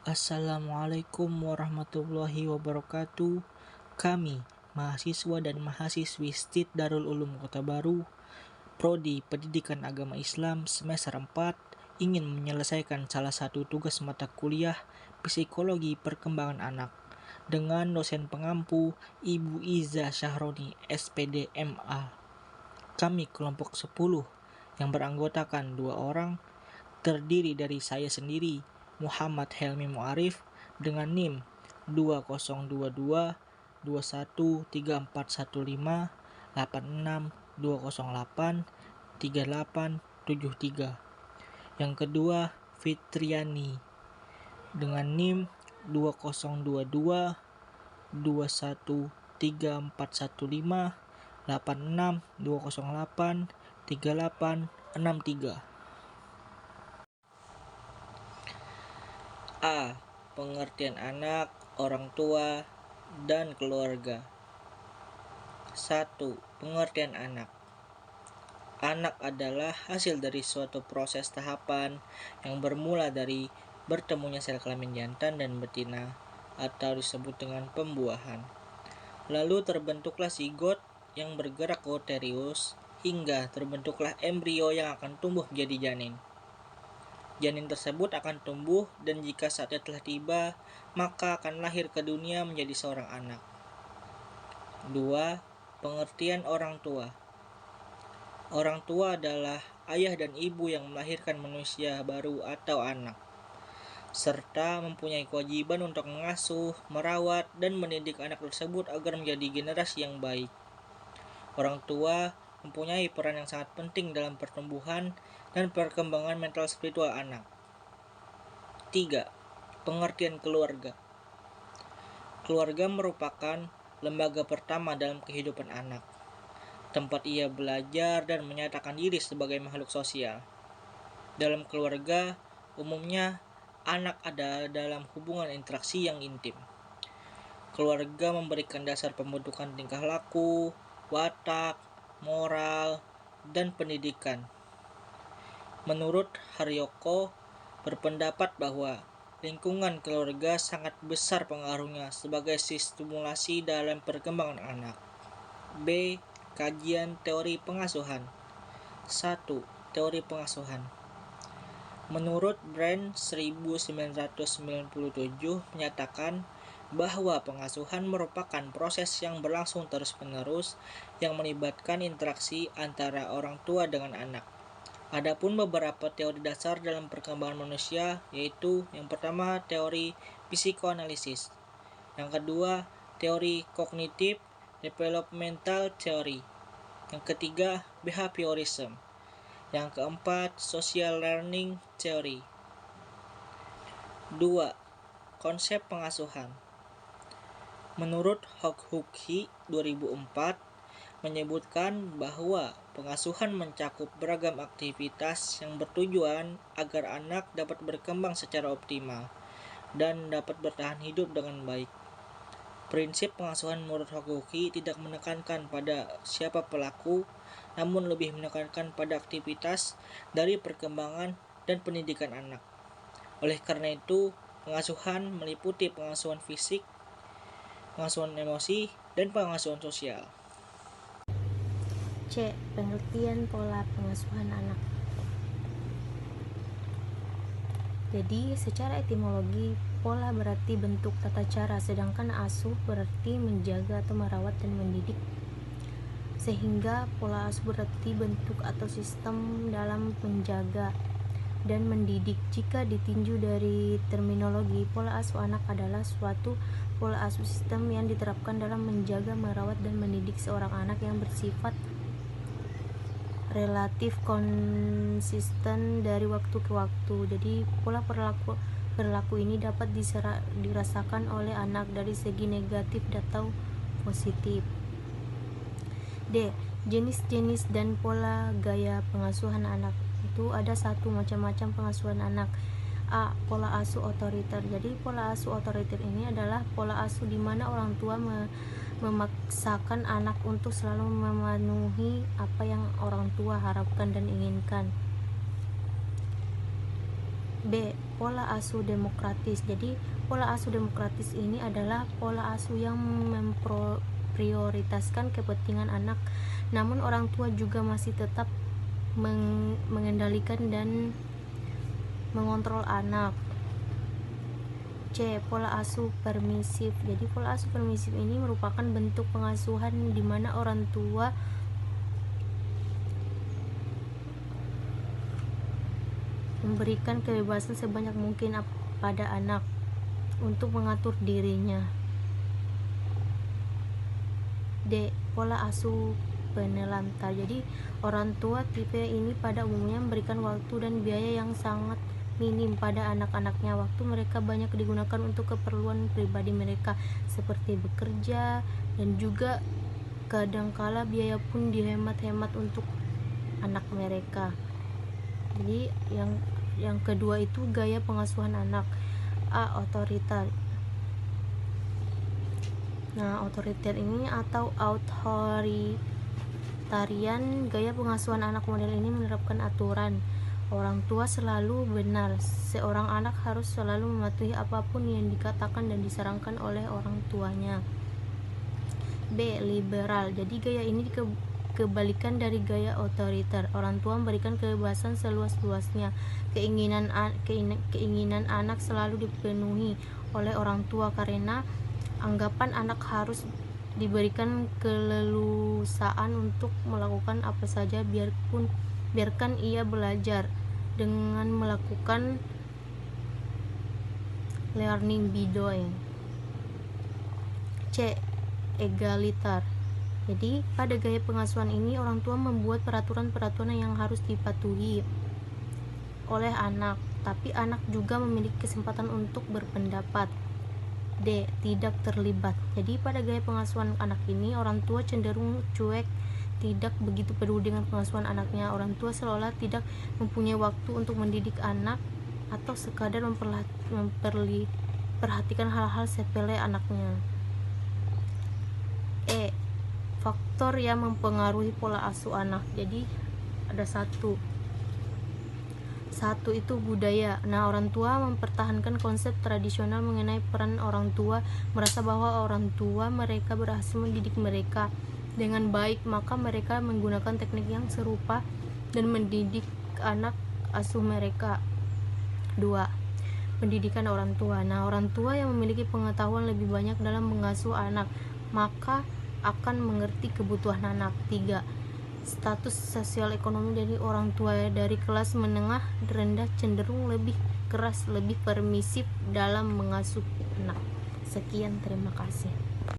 Assalamualaikum warahmatullahi wabarakatuh. Kami, mahasiswa dan mahasiswi STID Darul Ulum Kota Baru, Prodi Pendidikan Agama Islam semester 4, ingin menyelesaikan salah satu tugas mata kuliah Psikologi Perkembangan Anak dengan dosen pengampu Ibu Iza Syahroni SPD MA. Kami kelompok 10 yang beranggotakan 2 orang, terdiri dari saya sendiri, Muhammad Helmi Muarif, dengan NIM 2022 213415 86208 3873. Yang kedua, Fitriani dengan NIM 2022 213415 86208 3863. A. Pengertian anak, orang tua, dan keluarga. 1. Pengertian anak. Anak adalah hasil dari suatu proses tahapan yang bermula dari bertemunya sel kelamin jantan dan betina atau disebut dengan pembuahan. Lalu terbentuklah zigot yang bergerak ke ooterius hingga terbentuklah embrio yang akan tumbuh menjadi janin. Janin tersebut akan tumbuh dan jika saatnya telah tiba, maka akan lahir ke dunia menjadi seorang anak. 2. Pengertian orang tua. Orang tua adalah ayah dan ibu yang melahirkan manusia baru atau anak, serta mempunyai kewajiban untuk mengasuh, merawat, dan mendidik anak tersebut agar menjadi generasi yang baik. Orang tua mempunyai peran yang sangat penting dalam pertumbuhan dan perkembangan mental spiritual anak. 3. Pengertian keluarga. Keluarga merupakan lembaga pertama dalam kehidupan anak, tempat ia belajar dan menyatakan diri sebagai makhluk sosial. Dalam keluarga, umumnya anak ada dalam hubungan interaksi yang intim. Keluarga memberikan dasar pembentukan tingkah laku, watak, moral, dan pendidikan. Menurut Haryoko, berpendapat bahwa lingkungan keluarga sangat besar pengaruhnya sebagai stimulasi dalam perkembangan anak. B. Kajian teori pengasuhan. 1. Teori pengasuhan. Menurut Brand 1997 menyatakan bahwa pengasuhan merupakan proses yang berlangsung terus-menerus yang melibatkan interaksi antara orang tua dengan anak. Adapun beberapa teori dasar dalam perkembangan manusia, yaitu yang pertama teori psikoanalisis, yang kedua teori kognitif developmental theory, yang ketiga behaviorism, yang keempat social learning theory. 2. Konsep pengasuhan. Menurut Hokhuki 2004 menyebutkan bahwa pengasuhan mencakup beragam aktivitas yang bertujuan agar anak dapat berkembang secara optimal dan dapat bertahan hidup dengan baik. Prinsip pengasuhan menurut Hokhuki tidak menekankan pada siapa pelaku, namun lebih menekankan pada aktivitas dari perkembangan dan pendidikan anak. Oleh karena itu, pengasuhan meliputi pengasuhan fisik, pengasuhan emosi, dan pengasuhan sosial. C. Pengertian pola pengasuhan anak. Jadi, secara etimologi, pola berarti bentuk tata cara, sedangkan asuh berarti menjaga atau merawat dan mendidik. Sehingga pola asuh berarti bentuk atau sistem dalam menjaga dan mendidik. Jika ditinjau dari terminologi, pola asuh anak adalah suatu pola asuh sistem yang diterapkan dalam menjaga, merawat, dan mendidik seorang anak yang bersifat relatif konsisten dari waktu ke waktu. Jadi pola perilaku ini dapat dirasakan oleh anak dari segi negatif atau positif. D. Jenis-jenis dan pola gaya pengasuhan anak. Itu ada satu macam-macam pengasuhan anak. A. Pola asuh otoriter. Jadi pola asuh otoriter ini adalah pola asuh di mana orang tua memaksakan anak untuk selalu memenuhi apa yang orang tua harapkan dan inginkan. B. Pola asuh demokratis. Jadi pola asuh demokratis ini adalah pola asuh yang memprioritaskan kepentingan anak, namun orang tua juga masih tetap mengendalikan dan mengontrol anak. C. Pola asuh permisif. Jadi pola asuh permisif ini merupakan bentuk pengasuhan di mana orang tua memberikan kebebasan sebanyak mungkin pada anak untuk mengatur dirinya. D. Pola asuh penelantar. Jadi orang tua tipe ini pada umumnya memberikan waktu dan biaya yang sangat minim pada anak-anaknya. Waktu mereka banyak digunakan untuk keperluan pribadi mereka seperti bekerja, dan juga kadangkala biaya pun dihemat-hemat untuk anak mereka. Jadi yang kedua itu gaya pengasuhan anak. A. Otoriter. Nah, otoriter ini atau authoritarian, gaya pengasuhan anak model ini menerapkan aturan. Orang tua selalu benar. Seorang anak harus selalu mematuhi apapun yang dikatakan dan disarankan oleh orang tuanya. B. Liberal. Jadi gaya ini kebalikan dari gaya otoriter. Orang tua memberikan kebebasan seluas-luasnya. Keinginan anak selalu dipenuhi oleh orang tua karena anggapan anak harus diberikan keleluasaan untuk melakukan apa saja, biarkan ia belajar dengan melakukan learning by doing. C. Egaliter. Jadi pada gaya pengasuhan ini orang tua membuat peraturan-peraturan yang harus dipatuhi oleh anak, tapi anak juga memiliki kesempatan untuk berpendapat. D. Tidak terlibat. Jadi pada gaya pengasuhan anak ini orang tua cenderung cuek, tidak begitu peduli dengan pengasuhan anaknya. Orang tua seolah tidak mempunyai waktu untuk mendidik anak atau sekadar memperhatikan hal-hal sepele anaknya. E. Faktor yang mempengaruhi pola asuh anak. Jadi ada satu itu budaya. Nah, orang tua mempertahankan konsep tradisional mengenai peran orang tua, merasa bahwa orang tua mereka berhasil mendidik mereka dengan baik, maka mereka menggunakan teknik yang serupa dan mendidik anak asuh mereka. 2. Pendidikan orang tua. Nah, orang tua yang memiliki pengetahuan lebih banyak dalam mengasuh anak, maka akan mengerti kebutuhan anak. 3. Status sosial ekonomi dari orang tua dari kelas menengah rendah cenderung lebih keras, lebih permisif dalam mengasuh anak. Sekian, terima kasih.